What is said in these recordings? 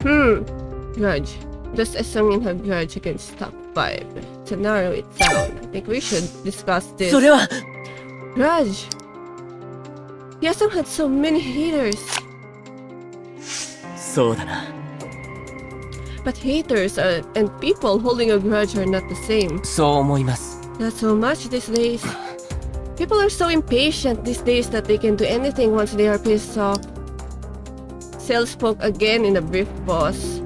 Grudge. Does a Sungin have grudge against top 5? To narrow it down, I think we should discuss this. それは Grudge! Hyesung had so many haters. そうだな But haters and people holding a grudge are not the same. そう思います Not so much these days. People are so impatient these days that they can do anything once they are pissed off. Sale spoke again in a brief pause.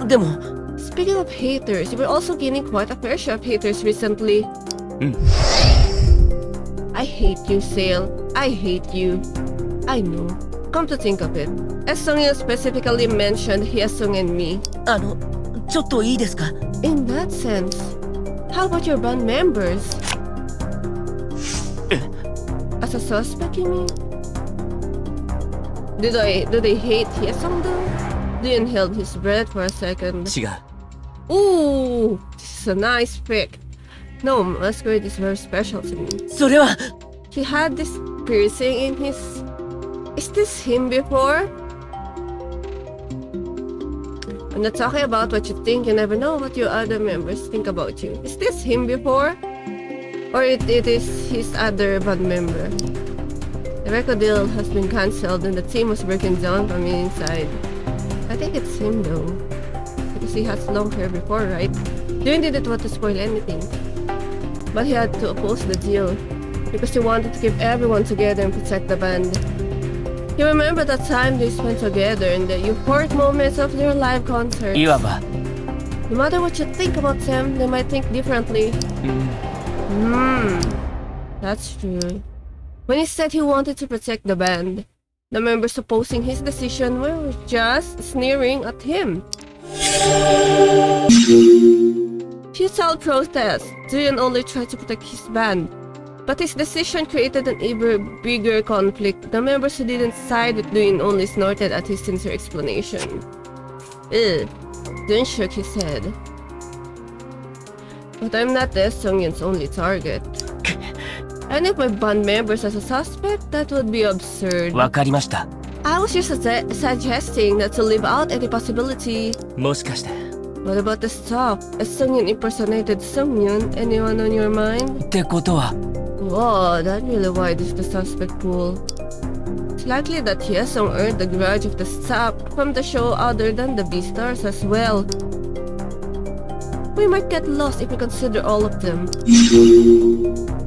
でも Speaking of haters, you were also gaining quite a fair share of haters recently. I hate you, Sale. I hate you. I know. Come to think of it, Sungyeon specifically mentioned Hyesung and me. ちょっといいですか In that sense, how about your band members? As a suspect, you mean? Do they hate Hyesung though? Dean held his breath for a second. 違う Ooh, this is a nice pick. No, masquerade is very special to me. それは He had this piercing in his... Is this him before? I'm not talking about what you think. You never know what your other members think about you. Is this him before? Or it is his other band member? The record deal has been cancelled and the team was broken down from the inside. I think it's him though. Because he has long hair before, right? June didn't want to spoil anything. But he had to oppose the deal. Because he wanted to keep everyone together and protect the band. You remember that time they spent together in the euphoric moments of their live concerts. いわば No matter what you think about them, they might think differently. That's true. When he said he wanted to protect the band, the members opposing his decision were just sneering at him. Futile protest. Juyoung only tried to protect his band. But his decision created an even bigger conflict. The members who didn't side with Juyoung only snorted at his sincere explanation. Juyoung shook his head. But I'm not Sungyeon's only target. Any of my band members as a suspect? That would be absurd. わかりました I was just suggesting that to leave out any possibility. もしかして What about the stuff? As Sungyeon impersonated Sungyeon, anyone on your mind? ってことは Whoa, that really widens the suspect pool. It's likely that Hyesung earned the grudge of the staff from the show other than the B-stars as well. We might get lost if we consider all of them.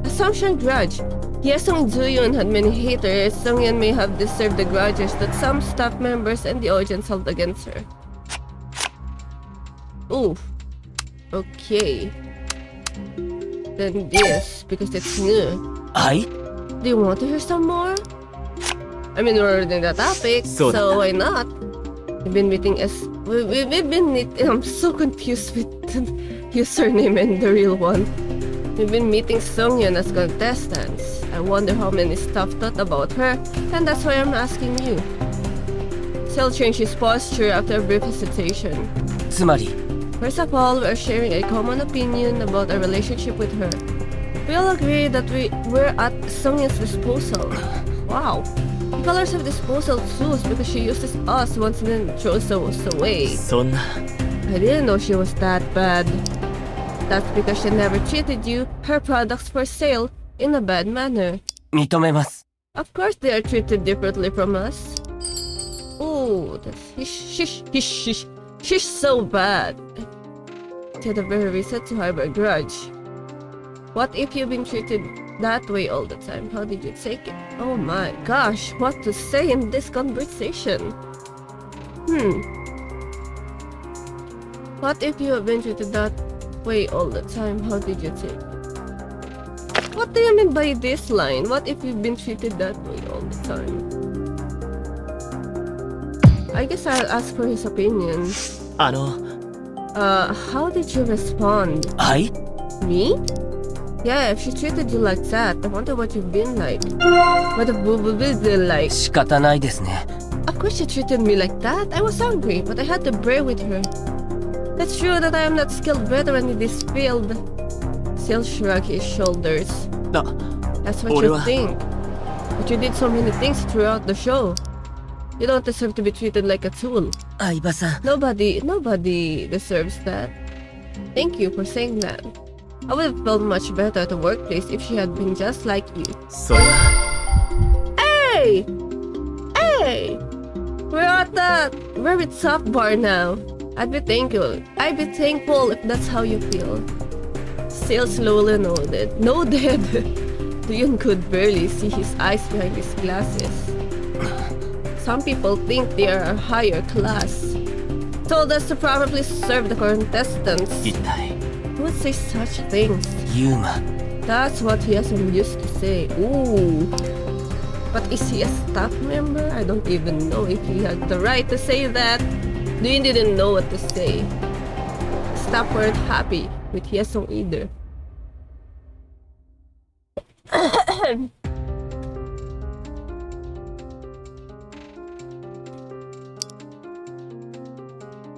Assumption grudge. Hyesung and Juyoung had many haters. Sungyeon may have deserved the grudges that some staff members and the audience held against her. Oof. Okay. Then this, because it's new. はい Do you want to hear some more? I mean, we're already in the topic, so why not? We've been meeting I'm so confused with the username and the real one. We've been meeting Sungyeon as contestants. I wonder how many staff thought about her, and that's why I'm asking you. Sel changed his posture after a brief hesitation. つまり First of all, we're sharing a common opinion about our relationship with her. We all agree that we're at Sungyeon's disposal. Wow. We call ourselves disposal tools because she uses us once and then throws us away. そんな I didn't know she was that bad. That's because she never treated you, her products for sale, in a bad manner. 認めます Of course they are treated differently from us. Oh, she's so bad. She had a very reason to harbor a grudge. What if you've been treated that way all the time? How did you take it? Oh my gosh, what to say in this conversation? What if you have been treated that way all the time? How did you take it? What do you mean by this line? What if you've been treated that way all the time? I guess I'll ask for his opinion. あの How did you respond? はい Me? Yeah, if she treated you like that, I wonder what you've been like. What have you been like? 仕方ないですね Of course she treated me like that. I was hungry, but I had to bear with her. It's true that I am not skilled veteran in this field. Still shrugged his shoulders. あ That's what 俺 you は think. But you did so many things throughout the show. You don't deserve to be treated like a tool. 相葉さん、 Nobody deserves that. Thank you for saying that. I would have felt much better at the workplace if she had been just like you. それは Hey! Hey! We're at the very top bar now. I'd be thankful if that's how you feel. Still slowly nodded. Juyoung could barely see his eyes behind his glasses. Some people think they are higher class. Told us to probably serve the contestants. 一体 Who would say such things? ユーマ That's what Hyesung used to say. Ooh. But is he a staff member? I don't even know if he had the right to say that. They didn't know what to say. Staff weren't happy with Hyesung either.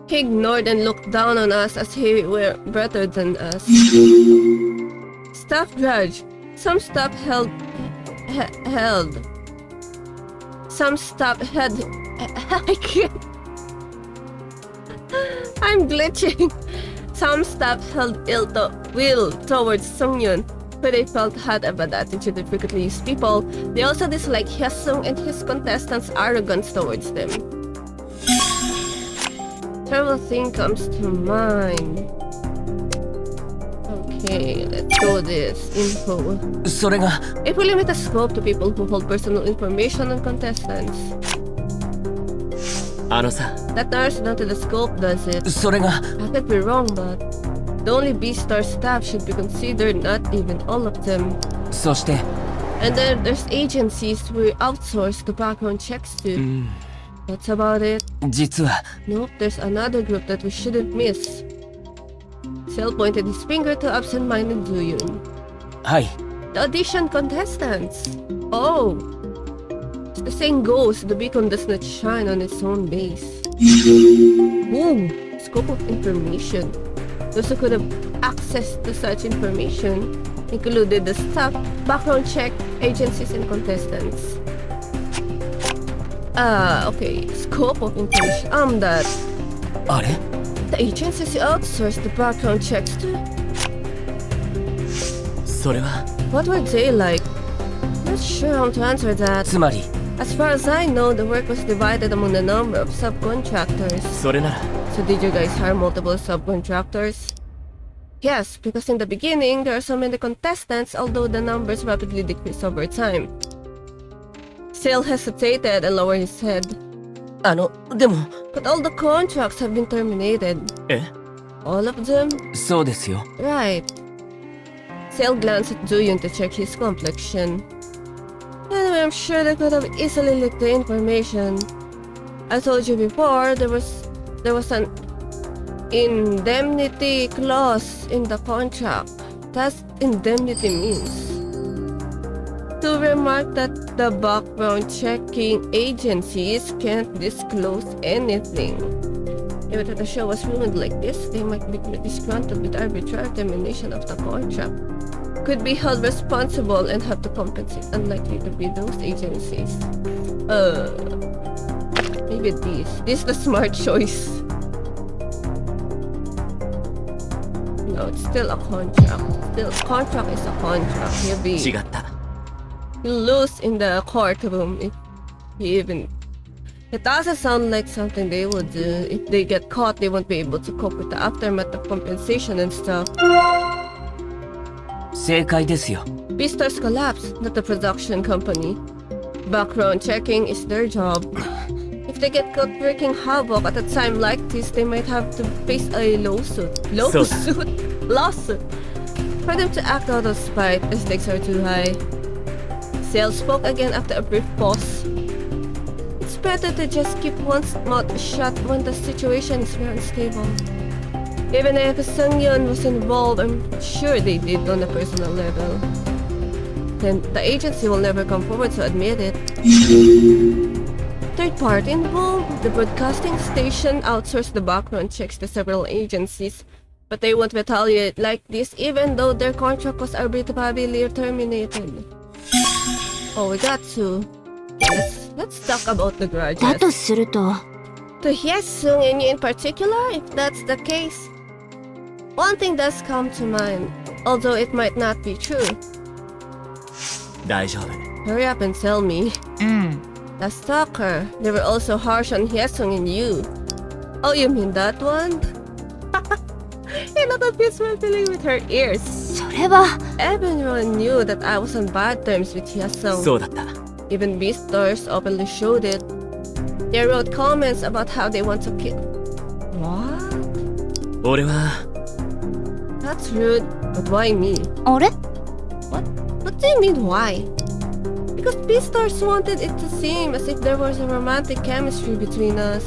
He ignored and looked down on us as he were better than us. Staff grudge. Some staff held. Some staff had. I can't. I'm glitching. Some staff held will towards Sungyun, who they felt had a bad attitude and frequently used people. They also disliked Hyesung and his contestants' arrogance towards them. Terrible thing comes to mind. Okay, let's go this info. それが If we limit the scope to people who hold personal information on contestants, あのさ that narrows down to the scope, does it? それが I could be wrong, but the only B-star staff should be considered, not even all of them. そして And then there's agencies we outsource the background checks to. That's about it. 実は Nope, there's another group that we shouldn't miss. Sel pointed his finger to absent-minded Juyoung. はい The audition contestants. Oh. The saying goes, the beacon does not shine on its own base. Ooh, scope of information. Those who could have access to such information included the staff, background check, agencies, and contestants. Okay, scope of information. That あれ the agencies you outsource the background checks to. それは What were they like? Not sure how to answer that. つまり As far as I know, the work was divided among a number of subcontractors. それなら So did you guys hire multiple subcontractors? Yes, because in the beginning, there are so many contestants, although the numbers rapidly decrease over time. Sale hesitated and lowered his head. でも But all the contracts have been terminated. え All of them? そうですよ Right. Sale glanced at Juyoung to check his complexion. Anyway, I'm sure they could have easily leaked the information. I told you before, there was an indemnity clause in the contract. That's indemnity means. To remark that the background checking agencies can't disclose anything. If the show was ruined like this, they might be disgruntled with arbitrary termination of the contract. Could be held responsible and have to compensate, unlikely to be those agencies. Maybe this. This is the smart choice. No, it's still a contract. Contract is a contract. He'll be 違った he'll lose in the courtroom if he even. It doesn't sound like something they would do. If they get caught, they won't be able to cope with the aftermath of compensation and stuff. 正解ですよ Beastars collapsed, not the production company. Background checking is their job. If they get caught wreaking havoc at a time like this, they might have to face a lawsuit. Lawsuit. For them to act out of spite, the stakes are too high. Sale spoke again after a brief pause. It's better to just keep one's mouth shut when the situation is very unstable. Even if Sungyun was involved, I'm sure they did on a personal level. Then the agency will never come forward to admit it. Third party involved? The broadcasting station outsourced the background checks to several agencies, but they won't retaliate like this even though their contract was arbitrarily terminated. Oh, we got to. Let's talk about the grudges. だとすると To Hyesung and you in particular, if that's the case? One thing does come to mind, although it might not be true. 大丈夫。 Hurry up and tell me. うん。 The stalker. They were also harsh on Hyesung and you. Oh, you mean that one? Hey, look at this one feeling with her ears. それは。 Everyone knew that I was on bad terms with Hyesung. そうだった。 Even Beastars openly showed it. They wrote comments about how they want to kill. What? 俺は That's rude. But why me? あれ What do you mean why? Because Beastars wanted it to seem as if there was a romantic chemistry between us.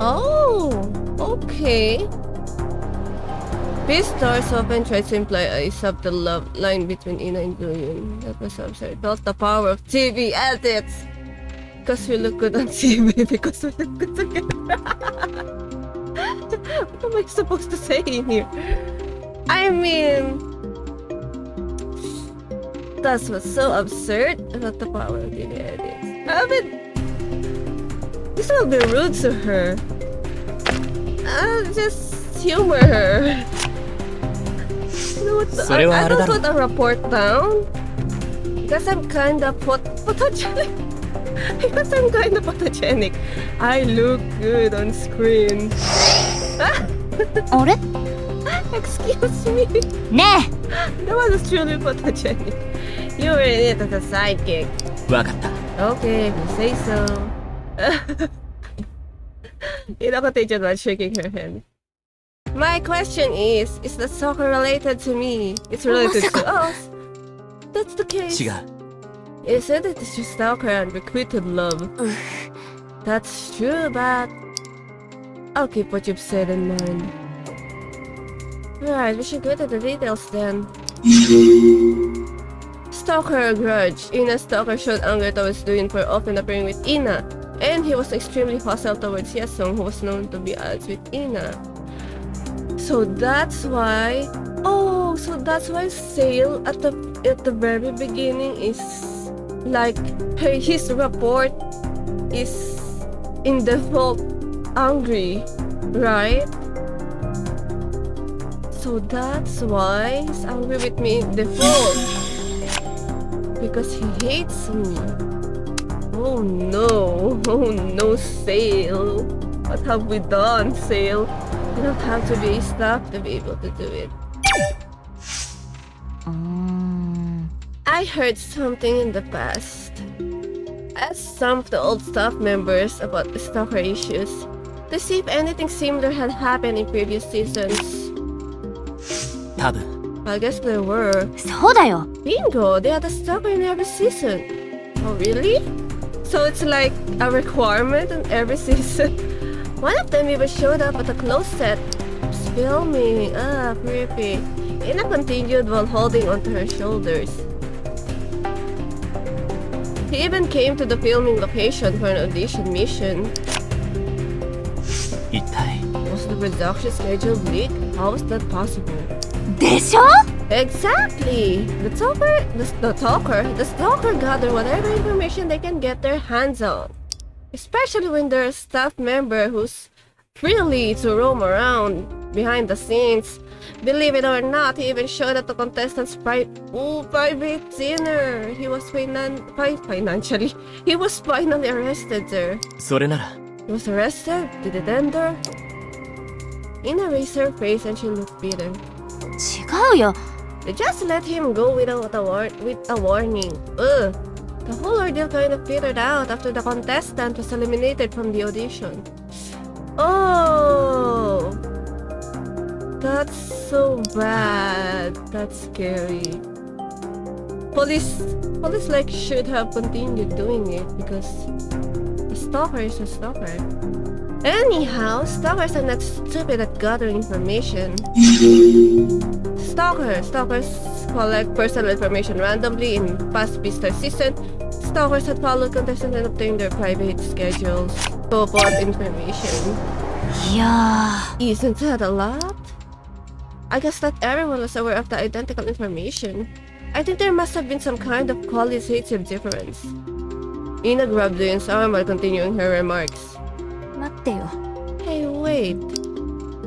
Oh, okay. Beastars often tried to imply a subtle love line between Ina and Juyoung. That was absurd. Felt the power of TV edits. Because we look good on TV, because we look good together. What am I supposed to say in here? I mean, that's what's so absurd about the power of TV edits. I mean, this will be rude to her. I'll just humor her. You know what? I don't put a report down because I'm kind of photogenic. Because I'm kind of photogenic. I look good on screen. あれ Excuse me. ね That was truly photogenic. You were in it as a sidekick. わかった。 Okay, if you say so. Inakotejan was shaking her head. My question is the stalker related to me? It's related to us. That's the case. 違う。 You said it is your stalker and requited love. That's true, but I'll keep what you've said in mind. Right, we should go to the details then. Stalker grudge. Ina's stalker showed anger towards Doin for often appearing with Ina, and he was extremely hostile towards Hyesung, who was known to be odds with Ina. So that's why. Oh, so that's why Sale at the very beginning is like his report is in default angry, right? So that's why he's angry with me in default. Because he hates me. Oh no, Sale. What have we done, Sale? You don't have to be staff to be able to do it. うーん。 I heard something in the past. Asked some of the old staff members about the stalker issues to see if anything similar had happened in previous seasons. 多分。 I guess there were. そうだよ。 Bingo! They had a stalker in every season. Oh, really? So it's like a requirement in every season. One of them even showed up at a close set. Filming. Ah, creepy. Ina continued while holding onto her shoulders. He even came to the filming location for an audition mission. 一体 Was the production schedule bleak? How was that possible? でしょ Exactly! The stalker gather whatever information they can get their hands on. Especially when they're a staff member who's freely to roam around behind the scenes. Believe it or not, he even showed at the contestants' private dinner. He was financially. He was finally arrested there. それなら He was arrested? Did it end there? Ina raised her face and she looked bitter. 違うよ。 They just let him go without with a warning. Ugh. The whole ordeal kind of petered out after the contestant was eliminated from the audition. Oh! That's so bad. That's scary. Police like should have continued doing it because the stalker is a stalker. Anyhow, stalkers are not stupid at gathering information. Stalkers collect personal information randomly. In past Beastar season, stalkers had followed contestants and obtained their private schedules to upload information. いや Isn't that a lot? I guess not everyone was aware of the identical information. I think there must have been some kind of qualitative difference. Ina grabbed Doyun's arm while continuing her remarks. ってよ。 Hey, wait.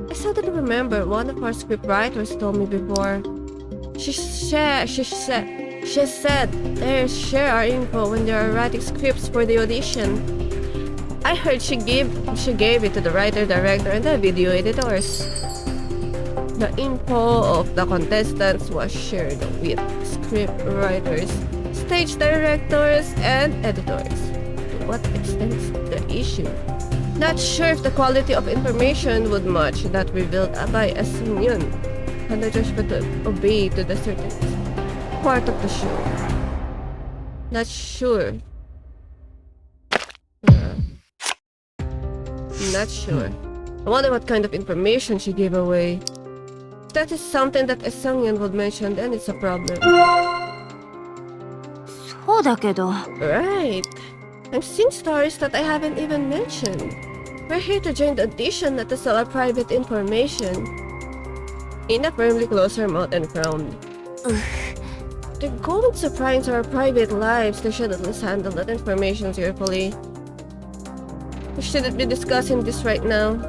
I suddenly remember one of our script writers told me before. She said they share our info when they are writing scripts for the audition. I heard she gave it to the writer, director, and the video editors. The info of the contestants was shared with script writers, stage directors, and editors. To what extent is the issue? Not sure if the quality of information would match that revealed by Seung-yeon. And the judge but to obey to the certain part of the show. Not sure. Not sure. I wonder what kind of information she gave away. If that is something that Seung-yeon would mention, then it's a problem. そうだけど。 Right. I'm seeing stories that I haven't even mentioned. We're here to join the audition, not to sell our private information. Ina firmly closed her mouth and frowned. They're going to pry into our private lives. They should at least handle that information carefully. We shouldn't be discussing this right now.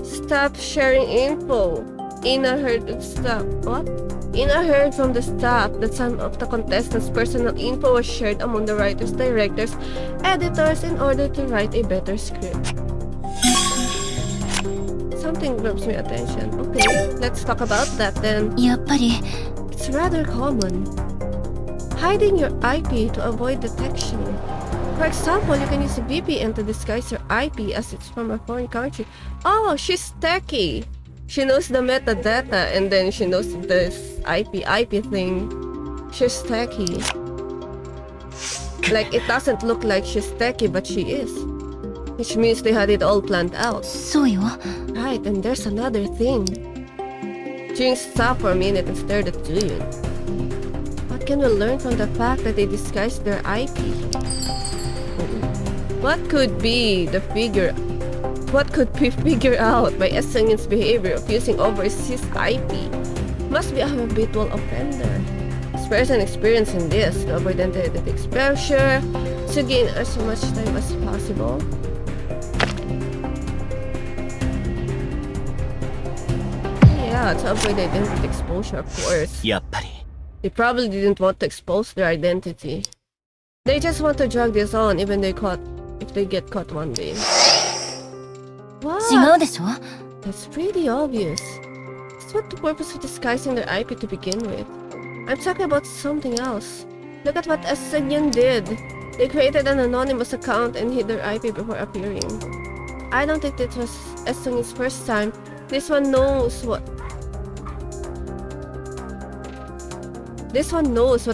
Stop sharing info. Ina heard from the staff that some of the contestants' personal info was shared among the writers, directors, editors in order to write a better script. Something grabs my attention. Okay, let's talk about that then. やっぱり It's rather common. Hiding your IP to avoid detection. For example, you can use a VPN to disguise your IP as it's from a foreign country. Oh, she's techie. She knows the metadata and then she knows this IP thing. She's techie. Like, it doesn't look like she's techie, but she is. Which means they had it all planned out. そうよ。 Right, and there's another thing. Juyoung stopped for a minute and stared at Juyoung. What can we learn from the fact that they disguised their IP? What could be figured out by Seung-yeon's behavior of using overseas IP? Must be a habitual offender. This person experiencing this to avoid identity exposure, to gain as much time as possible. Yeah, to avoid identity exposure, of course. やっぱり They probably didn't want to expose their identity. They just want to drag this on even if they get caught one day. 違う What? でしょ。 That's pretty obvious. That's what the purpose of disguising their IP to begin with. I'm talking about something else. Look at what Seung-yeon did. They created an anonymous account and hid their IP before appearing. I don't think it was Seung-yeon's first time. This one knows what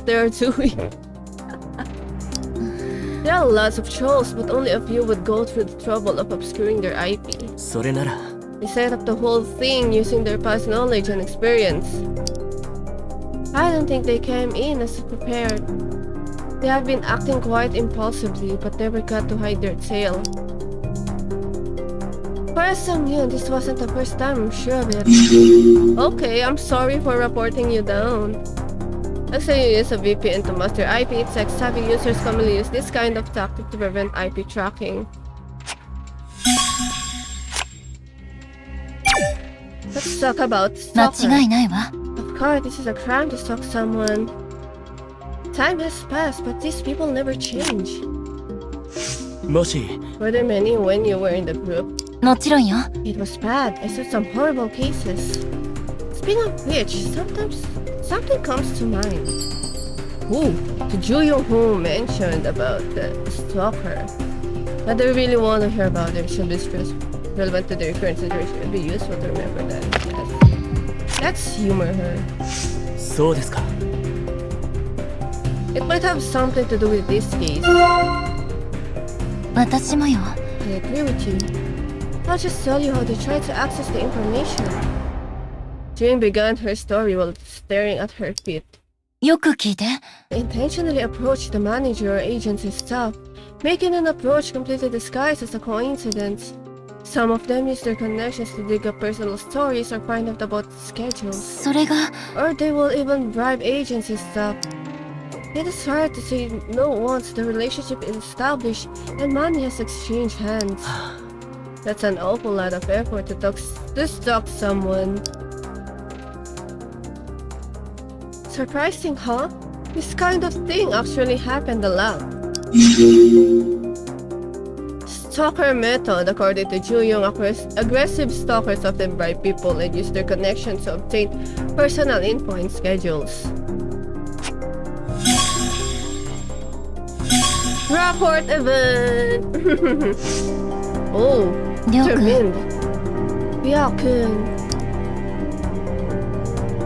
they are doing. There are lots of trolls, but only a few would go through the trouble of obscuring their IP. それなら They set up the whole thing using their past knowledge and experience. I don't think they came in as prepared. They have been acting quite impulsively, but never got to hide their tail. For Seung-yeon, this wasn't the first time, I'm sure of it. Okay, I'm sorry for reporting you down. Let's say you use a VPN to mask your IP. Tech-savvy users commonly use this kind of tactic to prevent IP tracking. Let's talk about 間 stalker. 違いないわ。 Of course, this is a crime to stalk someone. Time has passed, but these people never change. もし Were there many when you were in the group? もちろんよ。 It was bad. I saw some horrible cases. Speaking of which, something comes to mind. Ooh, the Juyoung who mentioned about the stalker. But they really want to hear about it. Should be relevant to their current situation. It would be useful to remember that. Yes. Let's humor her. そうですか It might have something to do with this case. 私もよ。 I agree with you. I'll just tell you how they tried to access the information. Juyoung began her story while staring at her feet. よく聞いて。 They intentionally approached the manager or agency staff, making an approach completely disguised as a coincidence. Some of them used their connections to dig up personal stories or find out about schedules. それが Or they will even bribe agency staff. It is hard to say no once the relationship is established and money has exchanged hands. That's an awful lot of effort to stalk someone. Surprising, huh? This kind of thing actually happened a lot. Stalker method. According to Juyoung, aggressive stalkers often bribe people and use their connections to obtain personal info and schedules. Rapport event! Oh, りょうくん determined. Ryokun.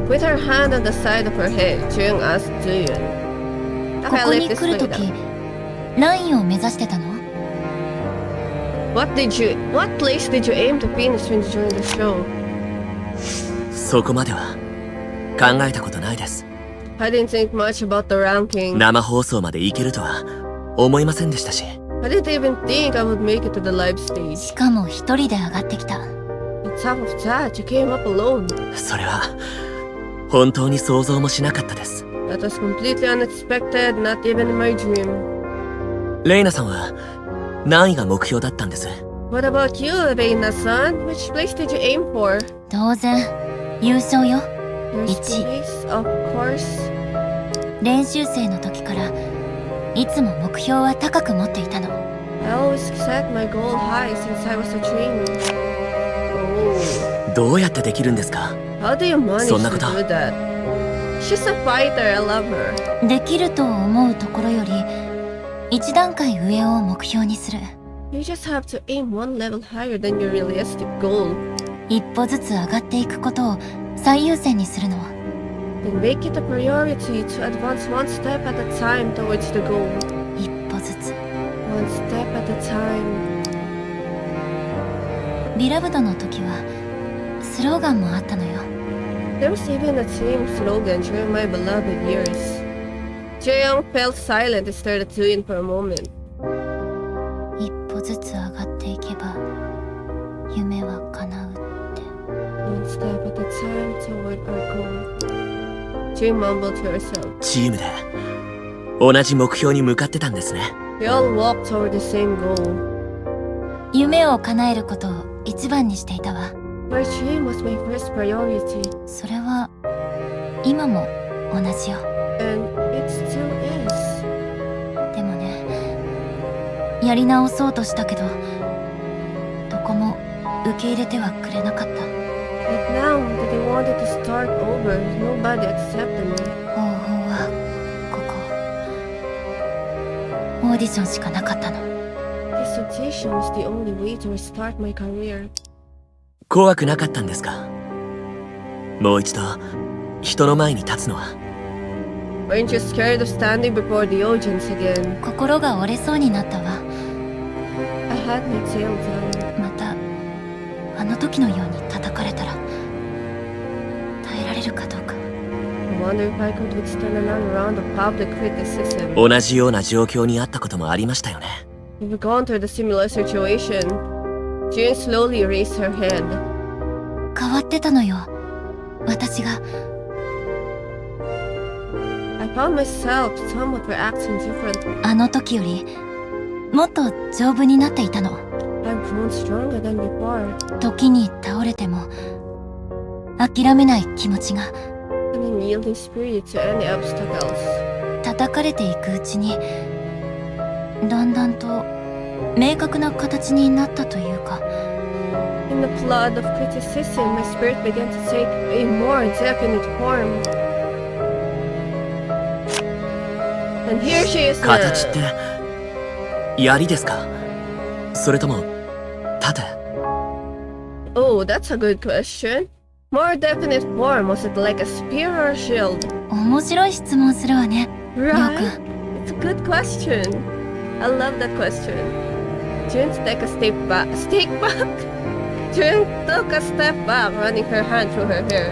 With her hand on the side of her head, Juyoung asked Juyoung. こ Okay, こ I'll に let 来る this と play き out. ラインを目指してたの？ What place did you aim to finish when you joined the show? そこまでは考えたことないです。 I didn't think much about the ranking. 生放送まで行けるとは思いませんでしたし。 I didn't even think I would make it to the live し stage. かも一人で上がってきた。 On top of that, you came up alone. それは本当に想像もしなかったです。 That was completely unexpected, not even in my dream. レイナさんは何位が目標だったんです？ What about you, Reina-san? Which place did you aim for? 当然優勝よ。 First 1 place, of course. 練習生の時からいつも目標は高く持っていたの。 I always set my goal high since I was a trainee. Oh. どうやってできるんですか？ How do you manage そんな to こと。 do that? She's a fighter, I love her. できると思うところより一段階上を目標にする。 You just have to aim one level higher than your realistic goal. 一歩ずつ上がっていくことを最優先にするの。 Then make it a priority to advance one step at a time towards the goal. 一歩ずつ。 One step at a time. ビラブドの時はスローガンもあったのよ。 There was even a team slogan during my beloved years. Juyoung felt silent and stared at Juin for a moment. 一歩ずつ上がっていけば夢は叶うって。 One step at a time toward our goal. Juin mumbled to herself. チームで同じ目標に向かってたんですね。 We all walked toward the same goal. 夢を叶えることを一番にしていたわ。 My dream was my first priority, それは今も同じよ。 and it still is. でもね、やり直そうとしたけどどこも受け入れてはくれなかった。 But now that I wanted to start over, nobody accepted me. 方法はここ。オーディションしかなかったの。 This audition is the only way to restart my career. 怖くなかったんですか？もう一度人の前に立つのは。 Weren't you scared of standing before the audience again? 心が折れそうになったわ。 I had my tail down. またあの時のように叩かれたら耐えられるかどうか。 I wonder if I could withstand another round of public criticism. 同じような状況にあったこともありましたよね。 We've gone through the similar situation. June slowly raised her head. 変わってたのよ、私が。 I found myself somewhat reacting differently. あの時よりもっと丈夫になっていたの。 I've grown stronger than before. 時に倒れても諦めない気持ちが。 An unyielding spirit to any obstacles. 叩かれていくうちにだんだんと明確な形になったというか。 In the flood of criticism, my spirit began to take a more definite form. And here she is 形っ now. て槍ですか？それとも盾？ Oh, that's a good question. More definite form, was it like a spear or a shield? 面白い質問するわね、りょうく Right? ん。 It's a good question. I love that question. June took a step back. June took a step back, running her hand through her hair.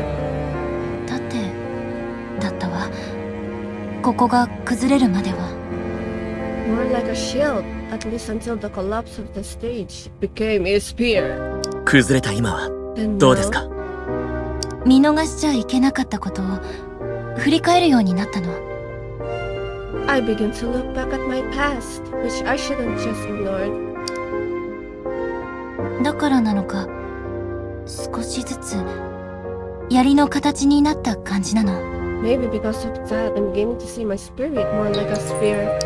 盾だったわ。ここが崩れるまでは。 More like a shield, at least until the collapse of the stage became a spear. 崩れた今は And どうです now, か？見逃しちゃいけなかったことを振り返るようになったの。I begin to look back at my past, which I shouldn't just ignore. だからなのか、少しずつ槍の形になった感じなの。Maybe because of that, I'm beginning to see my spirit more like a spear.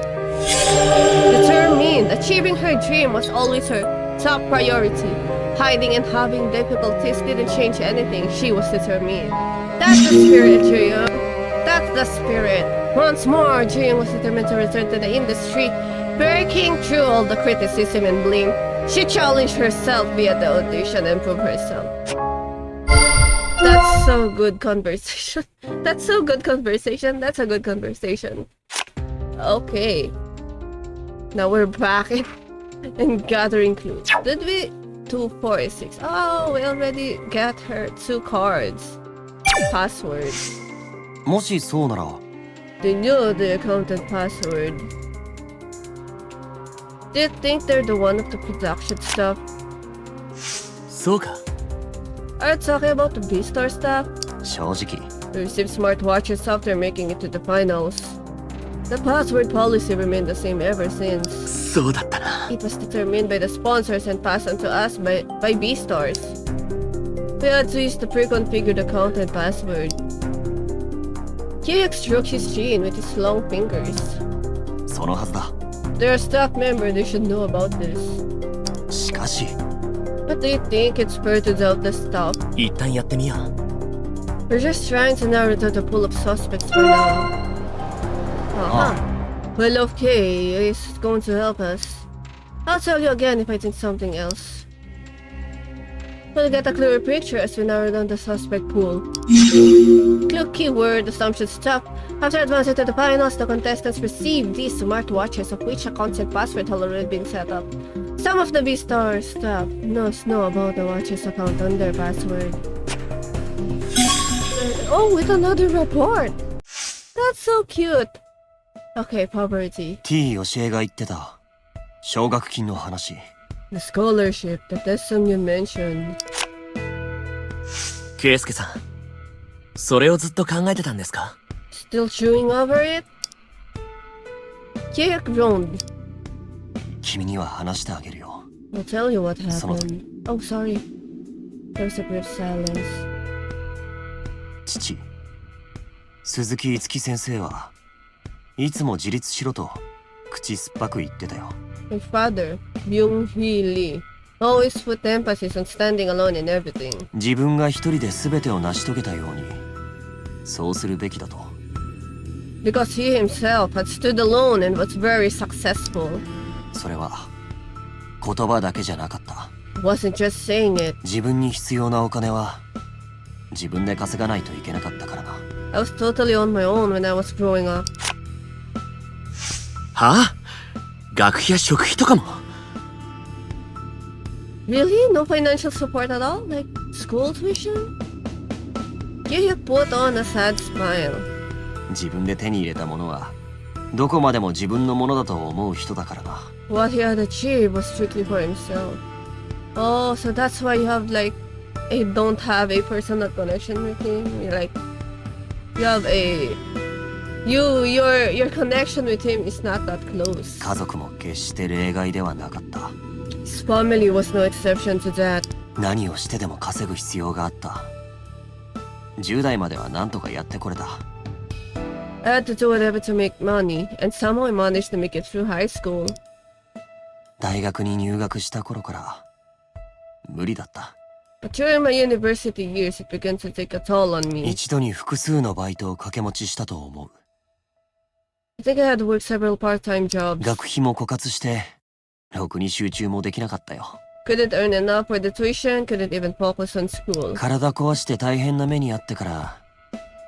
Determined, achieving her dream was always her top priority. Hiding and having difficulties didn't change anything. She was determined. That's the spirit, Juyoung. That's the spirit. Once more, Juyoung was determined to return to the industry, breaking through all the criticism and blame. She challenged herself via the audition and proved herself. That's so good conversation. That's so good conversation. That's a good conversation. Okay. Now we're back and gathering clues. Did we? 246. Oh, we already got her 2 cards. Password. もしそうなら They knew the accountant password. Do you think they're the one of the production stuff? そうか。 Are you talking about the B-Star stuff? 正直 We received smartwatches after making it to the finals. The password policy remained the same ever since. そうだったな。 It was determined by the sponsors and passed on to us by B-Stars. We had to use the pre-configured account and password. Juyoung stroked his chin with his long fingers. そのはずだ They're a staff member, they should know about this. しかし But do you think it's fair to doubt the staff? 一旦やってみよう。 We're just trying to narrow down the pool of suspects for now. Uh-huh. Well, okay, it's going to help us. I'll tell you again if I think something else. We'll get a clearer picture as we narrow down the suspect pool. Clue keyword, assumption stuff. After advancing to the finals, the contestants received these smartwatches of which accounts and password had already been set up. Some of the B-Star staff knows about the watches account and their password. Oh, with another report! That's so cute! Okay, poverty. T 教えが言ってた奨学金の話 The scholarship that Sung-yun mentioned. ケイスケさん、それをずっと考えてたんですか？ Still chewing over it? Juyoung groaned. 君には話してあげるよ I'll tell you what Some of happened. Oh, sorry. There was a brief silence. 父鈴木樹先生はいつも自立しろと口酸っぱく言ってたよ My father, Byung Hee Lee, always put emphasis on standing alone in everything. 自分が一人で全てを成し遂げたようにそうするべきだと Because he himself had stood alone and was very successful. それは言葉だけじゃなかった Wasn't just saying it. 自分に必要なお金は自分で稼がないといけなかったからな I was totally on my own when I was growing up. はあ？学費や食費とかも？ Really? No financial support at all? Like school tuition? Juyoung put on a sad smile. 自分で手に入れたものはどこまでも自分のものだと思う人だからな What he had achieved was strictly for himself. Oh, so that's why you have like, you don't have a personal connection with him. You're like, you have a, your connection with him is not that close. 家族も決して例外ではなかった His family was no exception to that. 何をしてでも稼ぐ必要があった10代までは何とかやってこれた I had to do whatever to make money, and somehow I managed to make it through high school. 大学に入学した頃から無理だった But during my university years, it began to take a toll on me. 一度に複数のバイトを掛け持ちしたと思う I think I had worked several part-time jobs. 学費も枯渇してろくに集中もできなかったよ Couldn't earn enough for the tuition, couldn't even focus on school. 体壊して大変な目にあってから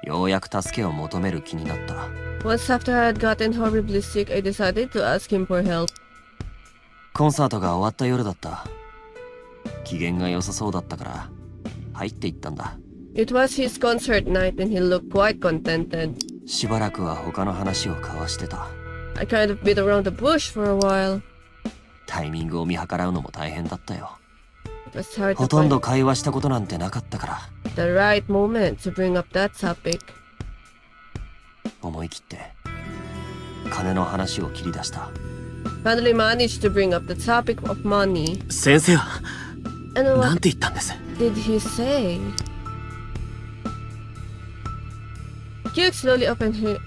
ようやく助けを求める気になった Once after I had gotten horribly sick, I decided to ask him for help. コンサートが終わった夜だった機嫌が良さそうだったから入っていったんだ It was his concert night and he looked quite contented. しばらくは他の話を交わしてた I kind of beat around the bush for a while. タイミングを見計らうのも大変だったよ It was hard ほ to とんど find 会話したことなんてなかったから the right moment to bring up that topic. 思い切って金の話を切り出した。 Finally managed to bring up the topic of money. 先生は And な what んて言ったんです？ did he say? Juyoung slowly opened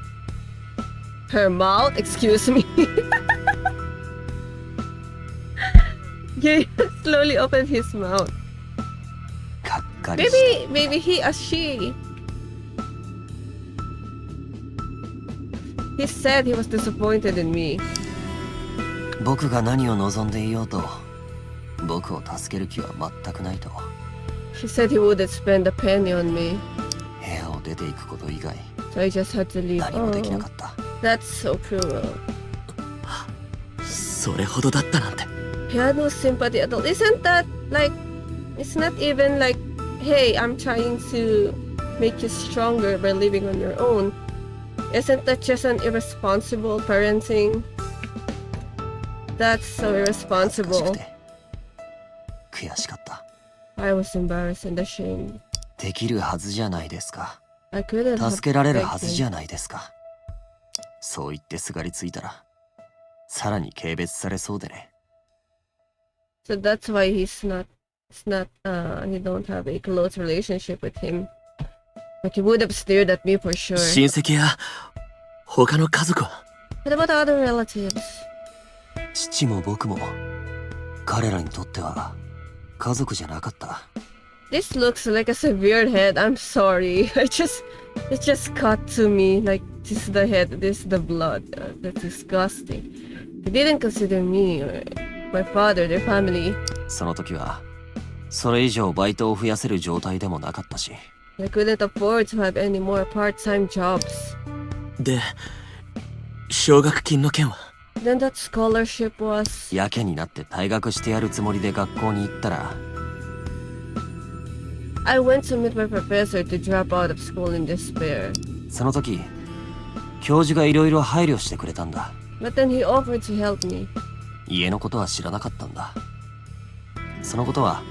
her mouth. Excuse me. Juyoung slowly opened his mouth. がっかりした。 Maybe he or she. He said he was disappointed in me. 僕が何を望んでいようと僕を助ける気は全くないと。 He said he wouldn't spend a penny on me. 部屋を出ていくこと以外 So I just had to leave. 何もできな Oh, かった。 that's so cruel. それほどだったなんて。 He had no sympathy at all. Isn't that like, it's not even like, hey, I'm trying to make you stronger by living on your own. Isn't that just an irresponsible parenting? That's so 恥ずかしく irresponsible. て悔しかった。 I was embarrassed and ashamed. できるはずじゃないですか。 I couldn't have 助けられるは begged ずじ him. ゃないですか。そう言ってすがりついたらさらに軽蔑されそうでね。 So that's why he don't have a close relationship with him. But he would have stared at me for sure. 親戚や他の家族は？ What about other relatives? 父も僕も彼らにとっては家族じゃなかった。 This looks like a severe head. I'm sorry. It just cut to me. Like, this is the head, this is the blood. That's disgusting. They didn't consider me or my father, their family. その時はそれ以上バイトを増やせる状態でもなかったし。 I couldn't afford to have any more part-time jobs. で、奨学金の件は？ Then that scholarship was... やけになって退学してやるつもりで学校に行ったら I went to meet my professor to drop out of school in despair. その時教授がいろいろ配慮してくれたんだ。 But then he offered to help me. 家のことは知らなかったんだ。そのことは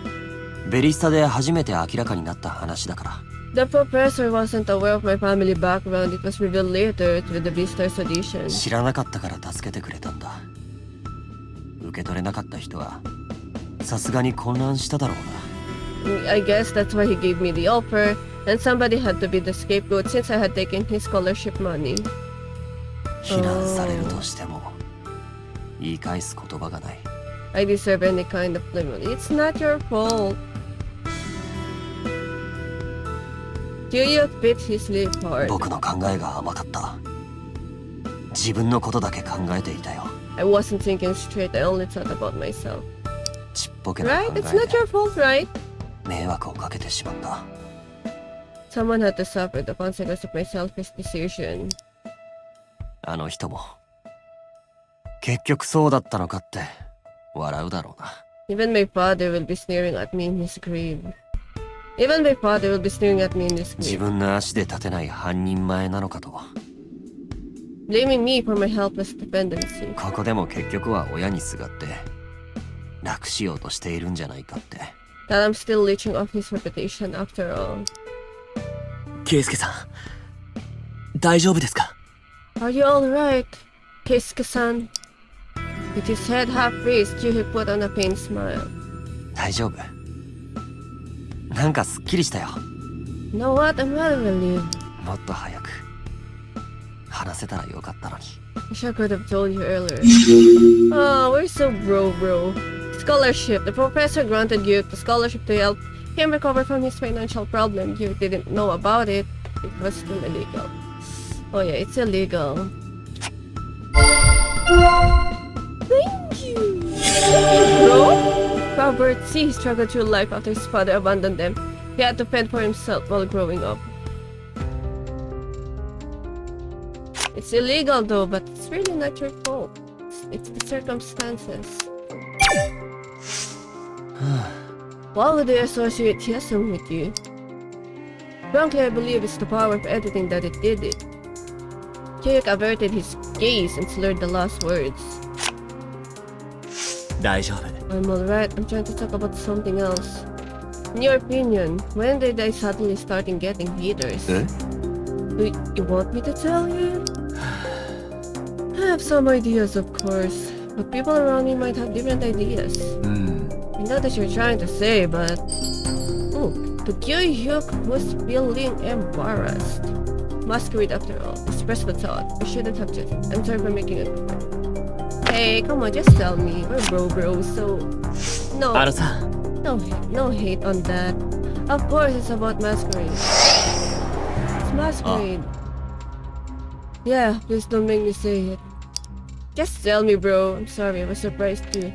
ベリスタで初めて明らかになった話だから。 The professor wasn't aware of my family background. It was revealed later through the visitor's audition. 知らなかったから助けてくれたんだ。受け取れなかった人はさすがに混乱しただろうな。 I guess that's why he gave me the offer, and somebody had to be the scapegoat since I had taken his scholarship money. 非難されるとしても言い返す言葉がない。 I deserve any kind of blame. It's not your fault. Juyoung bit his lip hard. 僕の考えが甘かった。自分のことだけ考えていたよ。 I wasn't thinking straight. I only thought about myself. ちっぽけな Right? 考え It's not で your fault, right? 迷惑をかけてしまった。 Someone had to suffer the consequence of my selfish decision. あの人も結局そうだったのかって笑うだろうな。 Even my father will be sneering at me in his grave. Even my father will be sneering at me in his 自 grave. 分の足で立てない半人前なのかと。 Blaming me for my helpless dependency. ここでも結局は親にすがって楽しようとしているんじゃないかって。 That I'm still leeching off his reputation after all. ケイスケさん、大丈夫ですか？ Are you alright, Keisuke-san? With his head half raised, Juhi put on a pained smile. 大丈夫。なんかすっきりしたよ。 You know what? I'm rather relieved. もっと早く話せたらよかったのに。 Wish I could have told you earlier. Oh, we're so bro. Scholarship. The professor granted Juhi the scholarship to help him recover from his financial problem. Juhi didn't know about it. It was still illegal. Oh yeah, it's illegal. Thank you! Bro? Robert C. struggled through life after his father abandoned them. He had to fend for himself while growing up. It's illegal though, but it's really not your fault. It's the circumstances. Why would they associate Hyesung with you? Frankly, I believe it's the power of editing that it did it. Juyoung averted his gaze and slurred the last words. 大丈夫。 I'm alright. I'm trying to talk about something else. In your opinion, when did I suddenly start getting haters? え？ Do you want me to tell you? I have some ideas, of course, but people around me might have different ideas. I know that you're trying to say, but... Oh, the Juyoung was feeling embarrassed. Masquerade after all. Express the thought. I shouldn't have just... I'm sorry for making it. Hey, come on, just tell me. We're bro, so... No, あのさ、 no hate on that. Of course, it's about Masquerade. It's Masquerade. Yeah, please don't make me say it. Just tell me, bro. I'm sorry, I was surprised too.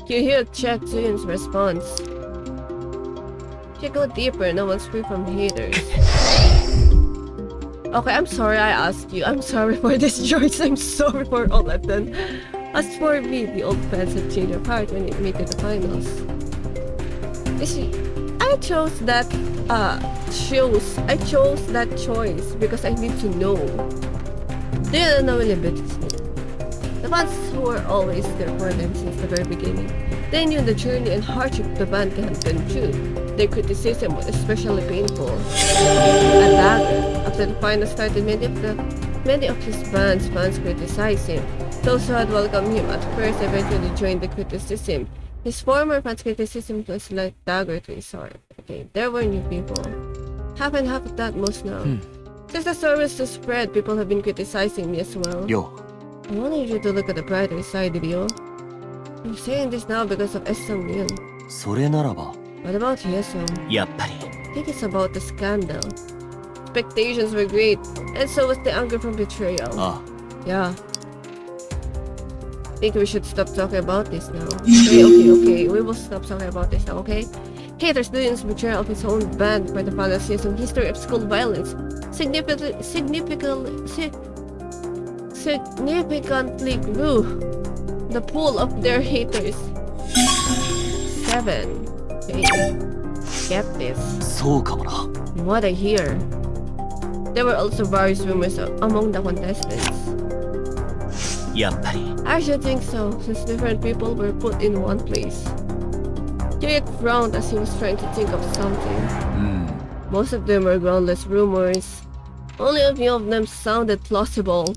Juyoung checked Suyun's response. If you go deeper, no one's free from haters. Okay, I'm sorry I asked you. I'm sorry for this choice. I'm sorry for all I've done. As for me, the old fans have changed their heart when it made it to the finals. You see, I chose that choice because I need to know. Do you know a little bit? The fans who were always there for them since the very beginning. They knew the journey and hardship the band had been through. Their criticism was especially painful. A dagger. After the final started, many of his band's fans criticized him. Those who had welcomed him at first eventually joined the criticism. His former fans' criticism was like dagger to his heart. Okay, there were new people. Half and half of that most now. Since the story was to spread, people have been criticizing me as well. Yo, I wanted you to look at the brighter side, Ryo. I'm saying this now because of Sung-yun. それならば What about Hyesung? やっぱり I think it's about the scandal. Expectations were great, and so was the anger from betrayal. あ Yeah. I think we should stop talking about this now. Okay. We will stop talking about this now, okay? Haters Suyun's betrayal of his own band for the final season history of school violence significantly grew the pool of their haters. 7. Okay. Get this. そうかもな What I hear. There were also various rumors among the contestants. やっぱり I should think so, since different people were put in one place. Juyoung frowned as he was trying to think of something. Most of them were groundless rumors. Only a few of them sounded plausible.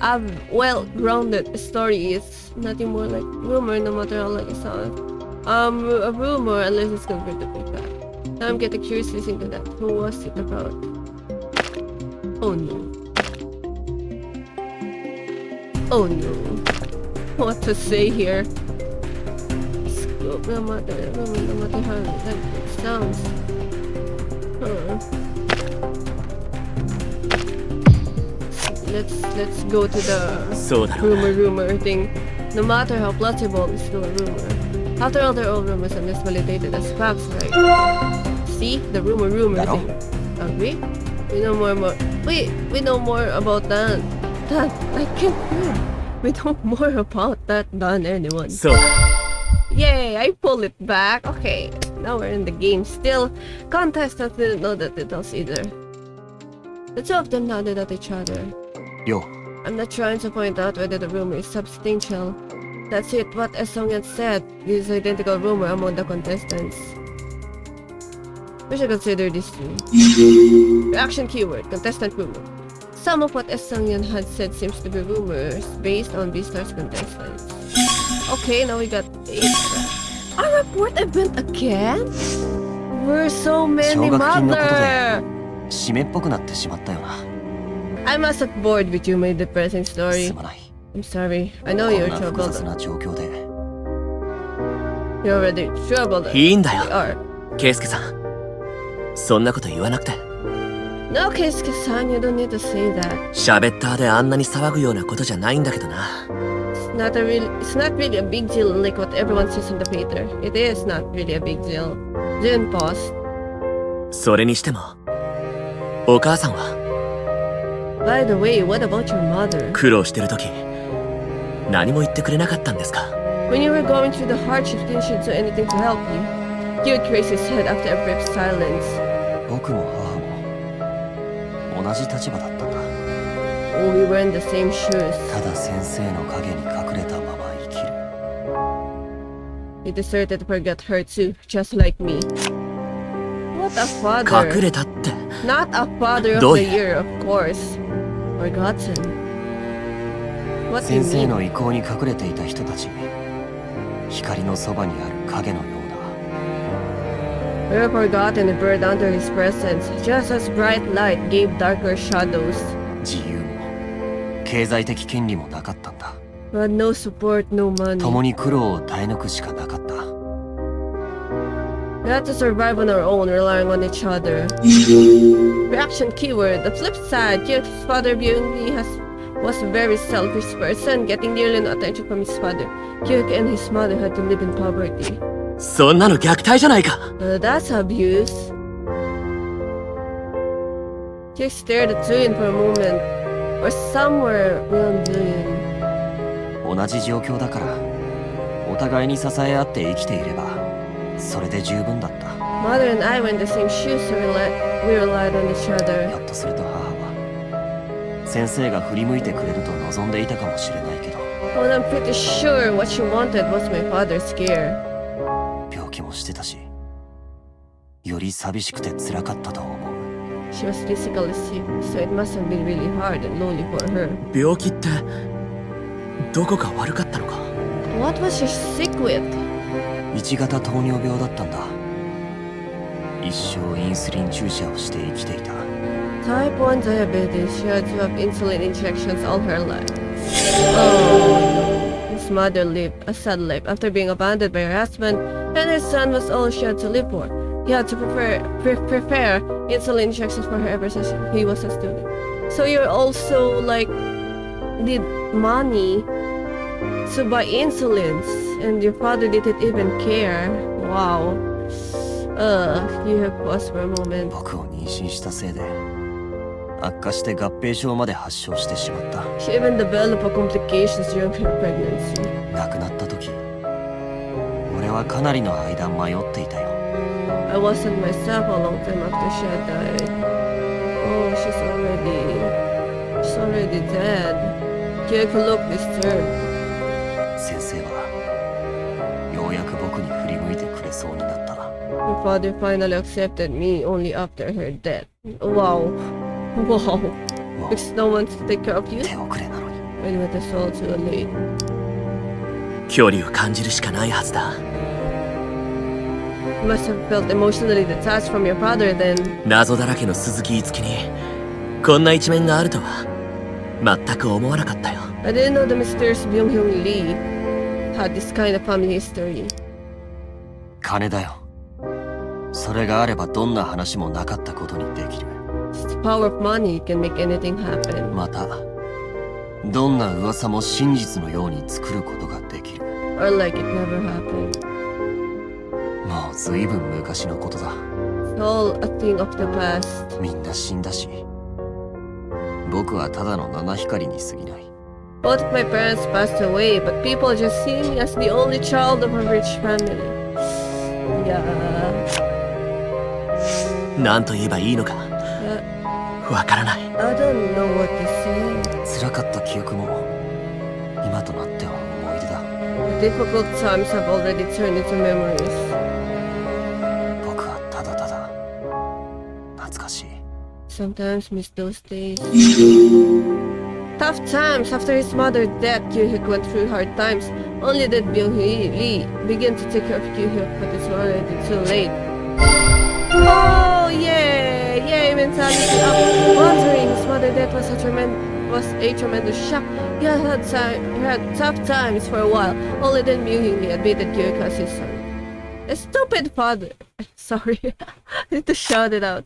A well-grounded story is nothing more like rumor, no matter how like it sounds. A rumor, unless it's converted to fact. Now I'm getting curious listening to that. Who was it about? Oh no. Oh no. What to say here? Scope, no matter how that sounds. Let's go to the そうだろうな rumor thing. No matter how plausible, it's still a rumor. After all, they're all rumors unless validated as facts, right? See? The rumor Hello? thing. Agree? We know more about that. I can't believe we know more about that than anyone. そうだ Yay, I pull it back. Okay, now we're in the game. Still, contestants didn't know the details either. The two of them nodded at each other. よ I'm not trying to point out whether the rumor is substantial. That's it, what Sung-yun said is identical rumor among the contestants. We should consider this too. Reaction keyword, contestant rumor. Some of what Sung-yun had said seems to be rumors based on Beastar's contestants. Okay, now we got 8. A report event again? We're so many, 奨学金のことで mother! 締めっぽくなってしまったよな I must have bored with you, my depressing story. すまない I'm sorry. I know こ you're んな複雑 troubled. な状況で You're already troubled. いいんだ You よ are. ケイスケさんそんなこと言わなくて No, Keisuke-san, you don't need to say that. シャベッターであんなに騒ぐようなことじゃないんだけどな It's not really a big deal like what everyone says in the paper. It is not really a big deal. Jin paused. それにしてもお母さんは By the way, what about your mother? 苦労してる時何も言ってくれなかったんですか When you were going through the hardship, didn't she do anything to help you? He would raise his head after a brief silence. 僕も母も同じ立場だったんだ Oh, we were in the same shoes. ただ先生の影に隠れたまま生きる He deserted to forget her too, just like me. What a father. 隠れたって Not a father of どう the いう year, of course. Forgotten. What do you 先生 mean? の意向に隠れていた人たち、光のそばにある影のような。 We have forgotten and burned under his presence, just as bright light gave darker shadows. 自由も経済的権利もなかったんだ。 We had no support, no money. 共に苦労を耐え抜くしかなかった。 We had to survive on our own, relying on each other. Reaction keyword. The flip side, Kyuk's father Byung-hee was a very selfish person, getting nearly no attention from his father. Kyuk and his mother had to live in poverty. そんなの虐待じゃないか。 That's abuse. Kyuk stared at Juyoung for a moment, or somewhere beyond Juyoung. 同じ状況だから、お互いに支え合って生きていれば、それで十分だった。 Mother and I were in the same shoes, so we relied on each ひ other. ょっとすると母は、先生が振り向いてくれると望んでいたかもしれないけど、 Well, I'm pretty sure what she wanted was my father's care. 病気もしてたし、より寂しくて辛かったと思う。 She was physically sick, so it must have been really hard and lonely for her. 病気ってどこか悪かったのか。 What was she sick with? 1型糖尿病だったんだ。一生インスリン注射をして生きていた。 Type 1 diabetes. She had to have insulin injections all her life. Oh, his mother lived a sad life after being abandoned by her husband, and her son was all she had to live for. He had to prepare insulin injections for her ever since he was a student. So you're also like need money to buy insulins, and your father didn't even care. Wow. You have paused for a moment. 僕を妊娠したせいで、悪化して合併症まで発症してしまった。 She even developed complications during her pregnancy. 亡くなった時、俺はかなりの間迷っていたよ。 I wasn't myself a long time after she had died. Oh, she's already dead. Kyuk looked disturbed. 先生はようやく僕に振り向いてくれそうになった。 Your father finally accepted me only after her death. Wow. Wow. もう There's no one to take care of you? 手遅れなのに。 When it was all too late. 距離を感じるしかないはずだ。 You must have felt emotionally detached from your father then. 謎だらけの鈴木樹にこんな一面があるとは全く思わなかったよ。 I didn't know the mysterious Byung-hyun Lee had this kind of family history. 金だよ。それがあればどんな話もなかったことにできる。 It's the power of money can make anything happen. また、どんな噂も真実のように作ることができる。 Or like it never happened. もうずいぶん昔のことだ。 It's all a thing of the past. みんな死んだし、僕はただの七光に過ぎない。 Both of my parents passed away, but people just see me as the only child of a rich family. Yeah. なんと言えばいいのか わからない。 I don't know what to say. 辛かった記憶も今となっては思い出だ。 The difficult times have already turned into memories. 僕はただただ懐かしい。 Sometimes miss those days. Tough times after his mother's death, Kyuhyuk went through hard times. Only then Byung-hee Lee began to take care of Kyuhyuk, but it's already too late. Oh, yay! Yay, mentality up. Wondering his mother's death was a tremendous shock. He had tough times for a while. Only then Byung-hee Lee admitted Kyuhyuk as his son. A stupid father. Sorry, I need to shout it out.